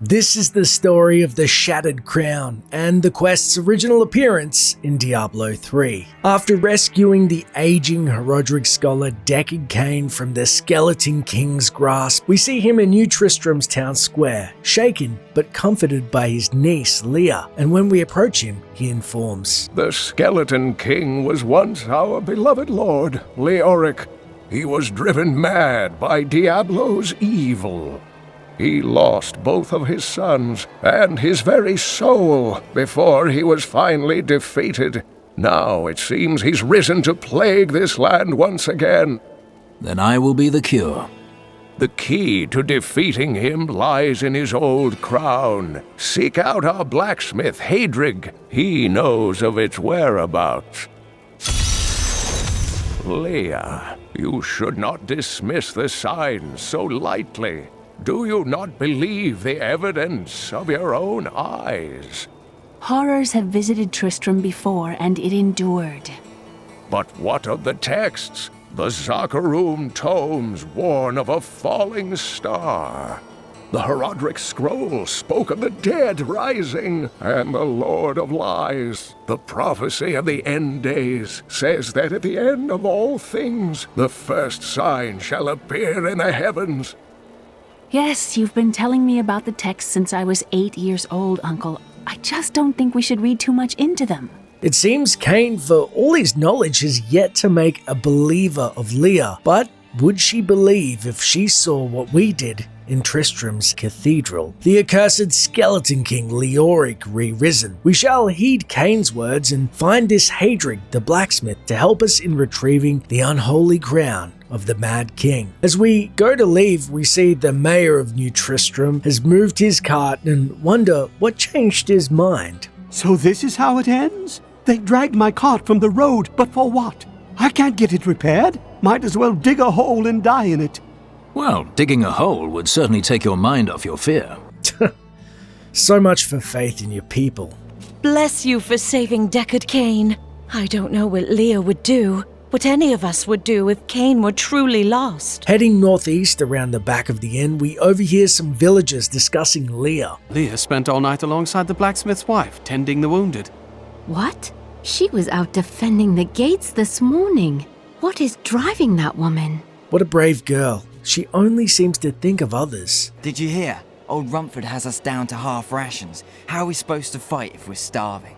This is the story of the Shattered Crown and the quest's original appearance in Diablo 3. After rescuing the aging Horodric scholar Deckard Cain from the Skeleton King's grasp, we see him in New Tristram's town square, shaken but comforted by his niece Leah, and when we approach him, he informs, "The Skeleton King was once our beloved lord, Leoric. He was driven mad by Diablo's evil. He lost both of his sons and his very soul before he was finally defeated. Now it seems he's risen to plague this land once again. Then I will be the cure." The key to defeating him lies in his old crown. Seek out our blacksmith, Hadrig. He knows of its whereabouts. Leah, you should not dismiss the signs so lightly. Do you not believe the evidence of your own eyes? Horrors have visited Tristram before, and it endured. But what of the texts? The Zakarum tomes warn of a falling star. The Horodric scroll spoke of the dead rising, and the Lord of Lies. The prophecy of the end days says that at the end of all things, the first sign shall appear in the heavens. Yes, you've been telling me about the texts since I was 8 years old, Uncle. I just don't think we should read too much into them. It seems Cain, for all his knowledge, has yet to make a believer of Leah, but would she believe if she saw what we did in Tristram's cathedral? The accursed Skeleton King Leoric re-risen. We shall heed Cain's words and find this Hadrig, the blacksmith, to help us in retrieving the unholy crown of the Mad King. As we go to leave, we see the mayor of New Tristram has moved his cart and wonder what changed his mind. So this is how it ends? They dragged my cart from the road, but for what? I can't get it repaired. Might as well dig a hole and die in it. Well, digging a hole would certainly take your mind off your fear. So much for faith in your people. Bless you for saving Deckard Cain. I don't know what Leah would do, what any of us would do if Cain were truly lost. Heading northeast around the back of the inn, we overhear some villagers discussing Leah. Leah spent all night alongside the blacksmith's wife, tending the wounded. What? She was out defending the gates this morning. What is driving that woman? What a brave girl. She only seems to think of others. Did you hear? Old Rumford has us down to half rations. How are we supposed to fight if we're starving?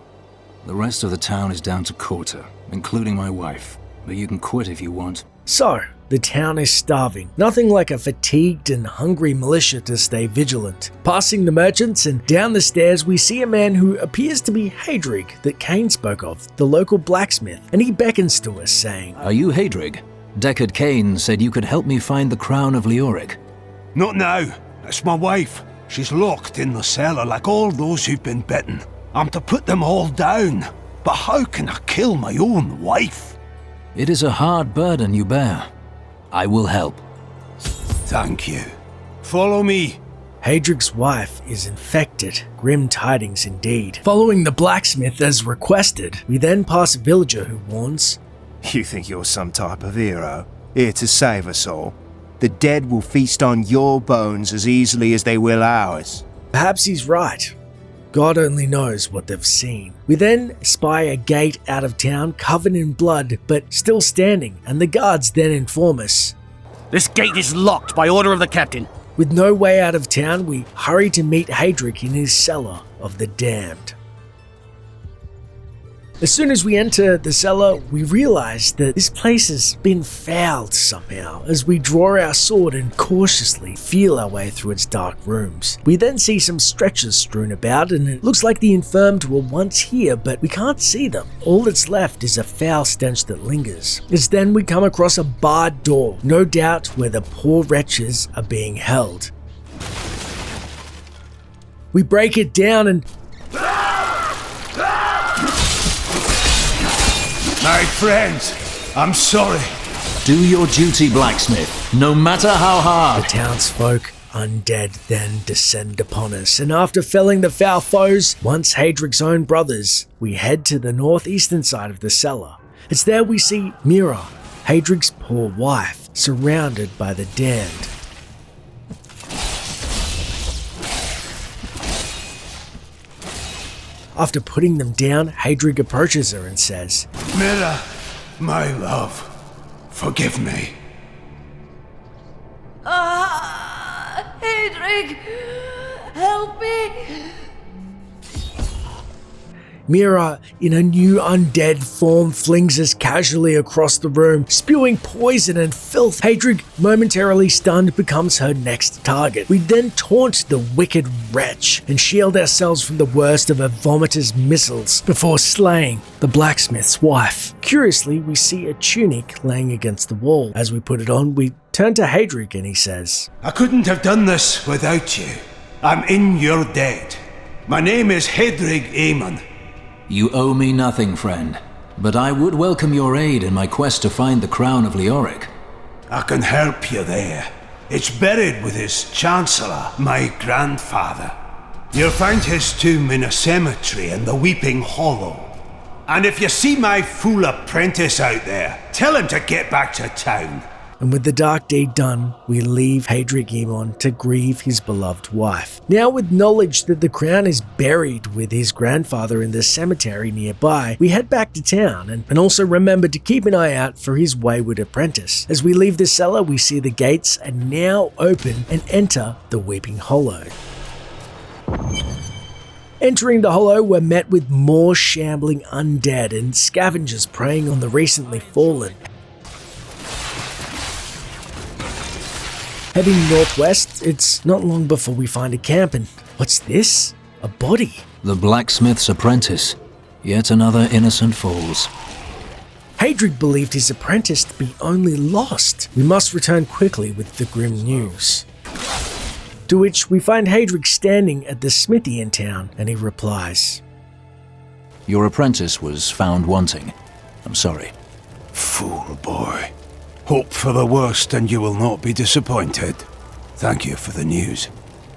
The rest of the town is down to quarter, including my wife. But you can quit if you want. So, the town is starving. Nothing like a fatigued and hungry militia to stay vigilant. Passing the merchants and down the stairs, we see a man who appears to be Hadrig that Cain spoke of, the local blacksmith, and he beckons to us saying, "Are you Hadrig? Deckard Cain said you could help me find the crown of Leoric." "Not now. It's my wife. She's locked in the cellar like all those who've been bitten. I'm to put them all down. But how can I kill my own wife?" "It is a hard burden you bear. I will help." "Thank you. Follow me." Hadrig's wife is infected. Grim tidings indeed. Following the blacksmith as requested, we then pass a villager who warns, "You think you're some type of hero, here to save us all? The dead will feast on your bones as easily as they will ours." Perhaps he's right. God only knows what they've seen. We then spy a gate out of town covered in blood but still standing, and the guards then inform us, "This gate is locked by order of the captain." With no way out of town, we hurry to meet Hadrig in his cellar of the damned. As soon as we enter the cellar, we realize that this place has been fouled somehow as we draw our sword and cautiously feel our way through its dark rooms. We then see some stretchers strewn about, and it looks like the infirmed were once here, but we can't see them. All that's left is a foul stench that lingers. It's then we come across a barred door, no doubt where the poor wretches are being held. We break it down and "My friends, I'm sorry." "Do your duty, blacksmith, no matter how hard." The townsfolk, undead, then descend upon us, and after felling the foul foes, once Hadrig's own brothers, we head to the northeastern side of the cellar. It's there we see Mira, Hadrig's poor wife, surrounded by the damned. After putting them down, Hadrig approaches her and says, Mira, my love, forgive me. Hadrig, help me. Mira, in a new undead form, flings us casually across the room, spewing poison and filth. Hadrig, momentarily stunned, becomes her next target. We then taunt the wicked wretch and shield ourselves from the worst of her vomitor's missiles before slaying the blacksmith's wife. Curiously, we see a tunic laying against the wall. As we put it on, we turn to Hadrig and he says, I couldn't have done this without you. I'm in your debt. My name is Hadrig Aemon. You owe me nothing, friend, but I would welcome your aid in my quest to find the crown of Leoric. I can help you there. It's buried with his chancellor, my grandfather. You'll find his tomb in a cemetery in the Weeping Hollow. And if you see my fool apprentice out there, tell him to get back to town. And with the dark deed done, we leave Hadrig Aemon to grieve his beloved wife. Now, with knowledge that the crown is buried with his grandfather in the cemetery nearby, we head back to town and also remember to keep an eye out for his wayward apprentice. As we leave the cellar, we see the gates are now open and enter the Weeping Hollow. Entering the hollow, we're met with more shambling undead and scavengers preying on the recently fallen. Heading northwest, it's not long before we find a camp, and what's this? A body. The blacksmith's apprentice. Yet another innocent falls. Hadrig believed his apprentice to be only lost. We must return quickly with the grim news. To which we find Hadrig standing at the smithy in town, and he replies, Your apprentice was found wanting. I'm sorry. Fool boy. Hope for the worst and you will not be disappointed. Thank you for the news.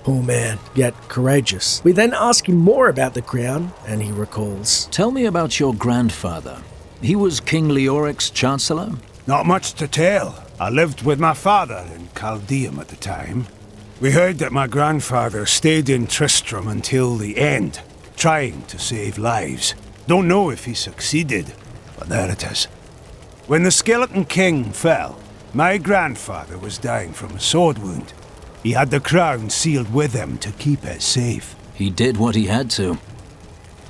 Poor man, yet courageous. We then ask him more about the crown, and he recalls. Tell me about your grandfather. He was King Leoric's chancellor? Not much to tell. I lived with my father in Caldeum at the time. We heard that my grandfather stayed in Tristram until the end, trying to save lives. Don't know if he succeeded, but there it is. When the Skeleton King fell, my grandfather was dying from a sword wound. He had the crown sealed with him to keep it safe. He did what he had to.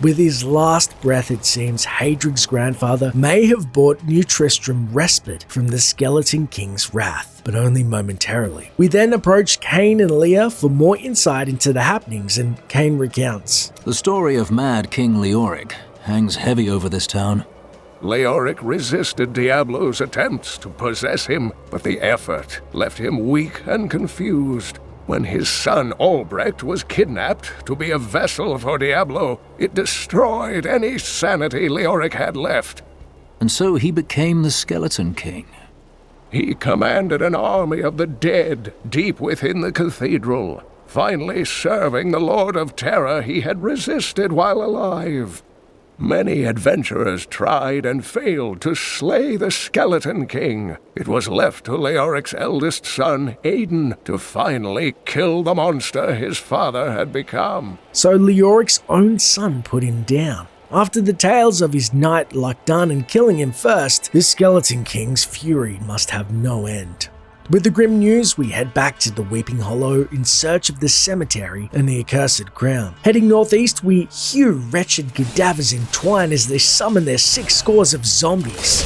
With his last breath, it seems Hadrig's grandfather may have brought New Tristram respite from the Skeleton King's wrath, but only momentarily. We then approach Cain and Leah for more insight into the happenings, and Cain recounts. The story of Mad King Leoric hangs heavy over this town. Leoric resisted Diablo's attempts to possess him, but the effort left him weak and confused. When his son Albrecht was kidnapped to be a vessel for Diablo, it destroyed any sanity Leoric had left. And so he became the Skeleton King. He commanded an army of the dead deep within the cathedral, finally serving the Lord of Terror he had resisted while alive. Many adventurers tried and failed to slay the Skeleton King. It was left to Leoric's eldest son, Aiden, to finally kill the monster his father had become. So Leoric's own son put him down. After the tales of his knight luck done and killing him first, the Skeleton King's fury must have no end. With the grim news, we head back to the Weeping Hollow in search of the cemetery and the accursed crown. Heading northeast, we hew wretched cadavers entwine as they summon their 6 scores of zombies.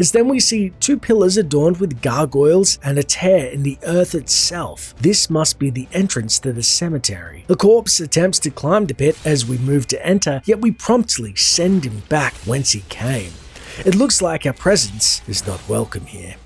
As then we see 2 pillars adorned with gargoyles and a tear in the earth itself. This must be the entrance to the cemetery. The corpse attempts to climb the pit as we move to enter, yet we promptly send him back whence he came. It looks like our presence is not welcome here.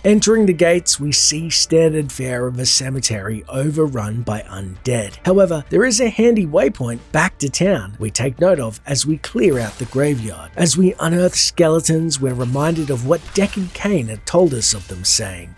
Entering the gates, we see standard fare of a cemetery overrun by undead. However, there is a handy waypoint back to town we take note of as we clear out the graveyard. As we unearth skeletons, we're reminded of what Deckard Cain had told us of them, saying,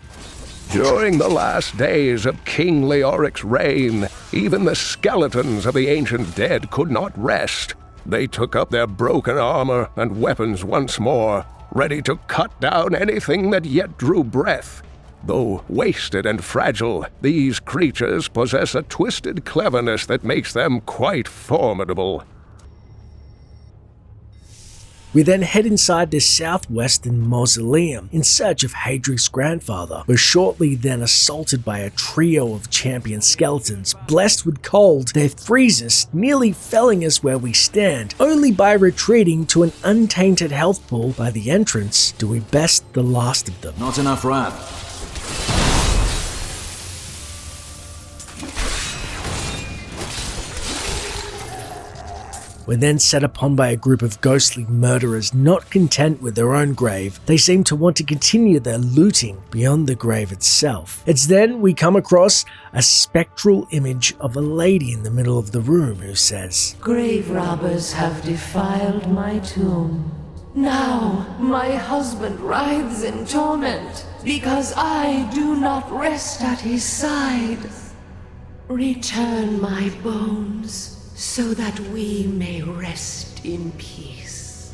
During the last days of King Leoric's reign, even the skeletons of the ancient dead could not rest. They took up their broken armor and weapons once more, ready to cut down anything that yet drew breath. Though wasted and fragile, these creatures possess a twisted cleverness that makes them quite formidable. We then head inside this southwestern mausoleum in search of Hadrig's grandfather, but shortly then assaulted by a trio of champion skeletons. Blessed with cold, they freeze us, nearly felling us where we stand. Only by retreating to an untainted health pool by the entrance do we best the last of them. Not enough wrath. We're then set upon by a group of ghostly murderers. Not content with their own grave, they seem to want to continue their looting beyond the grave itself. It's then we come across a spectral image of a lady in the middle of the room who says, "Grave robbers have defiled my tomb. Now my husband writhes in torment because I do not rest at his side. Return my bones, so that we may rest in peace."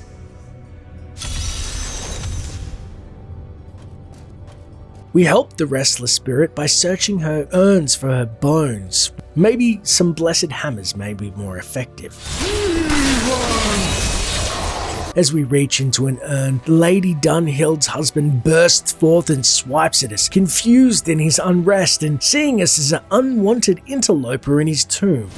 We help the restless spirit by searching her urns for her bones. Maybe some blessed hammers may be more effective. As we reach into an urn, Lady Dunhild's husband bursts forth and swipes at us, confused in his unrest and seeing us as an unwanted interloper in his tomb.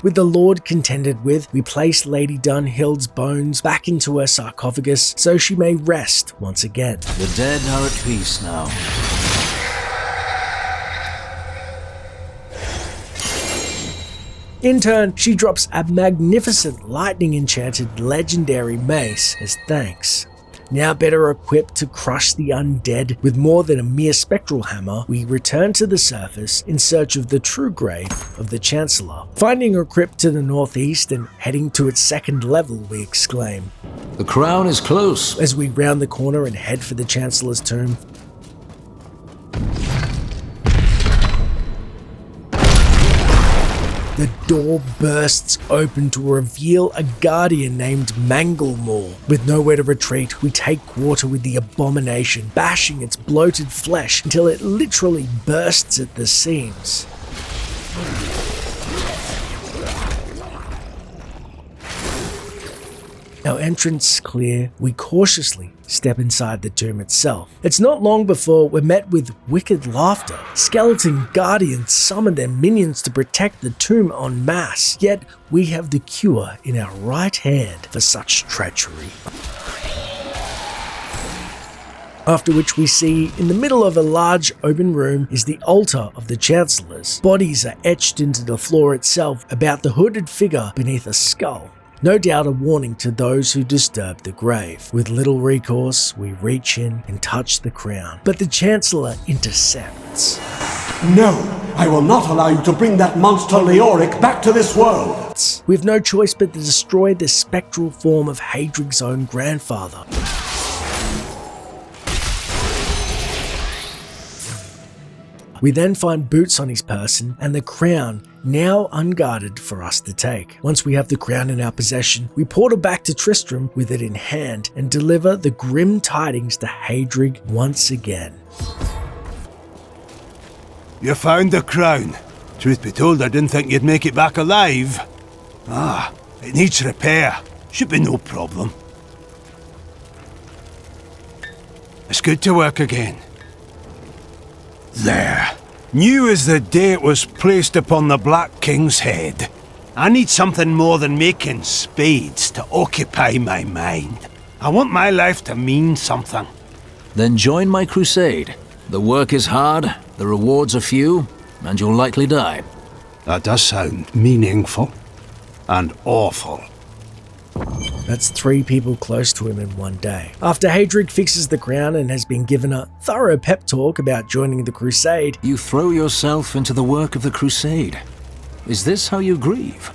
With the Lord contended with, we place Lady Dunhild's bones back into her sarcophagus so she may rest once again. The dead are at peace now. In turn, she drops a magnificent lightning-enchanted legendary mace as thanks. Now better equipped to crush the undead with more than a mere spectral hammer, we return to the surface in search of the true grave of the Chancellor. Finding a crypt to the northeast and heading to its second level, we exclaim, "The crown is close," as we round the corner and head for the Chancellor's tomb. The door bursts open to reveal a guardian named Manglemore. With nowhere to retreat, we take water with the abomination, bashing its bloated flesh until it literally bursts at the seams. Our entrance clear, we cautiously step inside the tomb itself. It's not long before we're met with wicked laughter. Skeleton guardians summon their minions to protect the tomb en masse, yet we have the cure in our right hand for such treachery. After which we see, in the middle of a large open room, is the altar of the Chancellors. Bodies are etched into the floor itself about the hooded figure beneath a skull. No doubt a warning to those who disturb the grave. With little recourse, we reach in and touch the crown, but the Chancellor intercepts. "No, I will not allow you to bring that monster Leoric back to this world." We have no choice but to destroy the spectral form of Hadrig's own grandfather. We then find boots on his person and the crown, now unguarded for us to take. Once we have the crown in our possession, we portal back to Tristram with it in hand and deliver the grim tidings to Hadrig once again. You found the crown. Truth be told, I didn't think you'd make it back alive. It needs repair. Should be no problem. It's good to work again. There. New as the day it was placed upon the Black King's head. I need something more than making spades to occupy my mind. I want my life to mean something. Then join my crusade. The work is hard, the rewards are few, and you'll likely die. That does sound meaningful and awful. That's 3 people close to him in one day. After Hadrig fixes the crown and has been given a thorough pep talk about joining the crusade, you throw yourself into the work of the crusade. Is this how you grieve?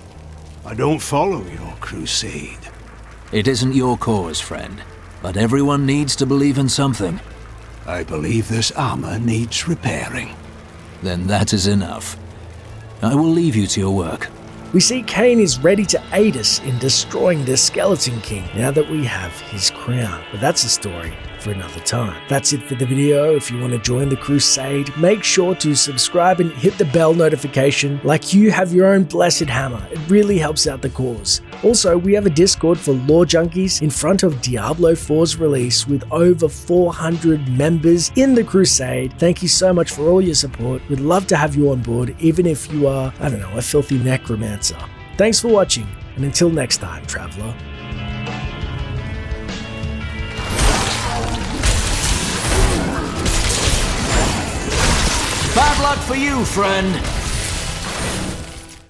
I don't follow your crusade. It isn't your cause, friend, but everyone needs to believe in something. I believe this armor needs repairing. Then that is enough. I will leave you to your work. We see Cain is ready to aid us in destroying the Skeleton King now that we have his crown. But that's a story for another time. That's it for the video. If you want to join the crusade, make sure to subscribe and hit the bell notification like you have your own blessed hammer. It really helps out the cause. Also, we have a Discord for lore junkies in front of Diablo 4's release with over 400 members in the crusade. Thank you so much for all your support. We'd love to have you on board, even if you are, I don't know, a filthy necromancer. Thanks for watching, and until next time, traveler. Bad luck for you, friend.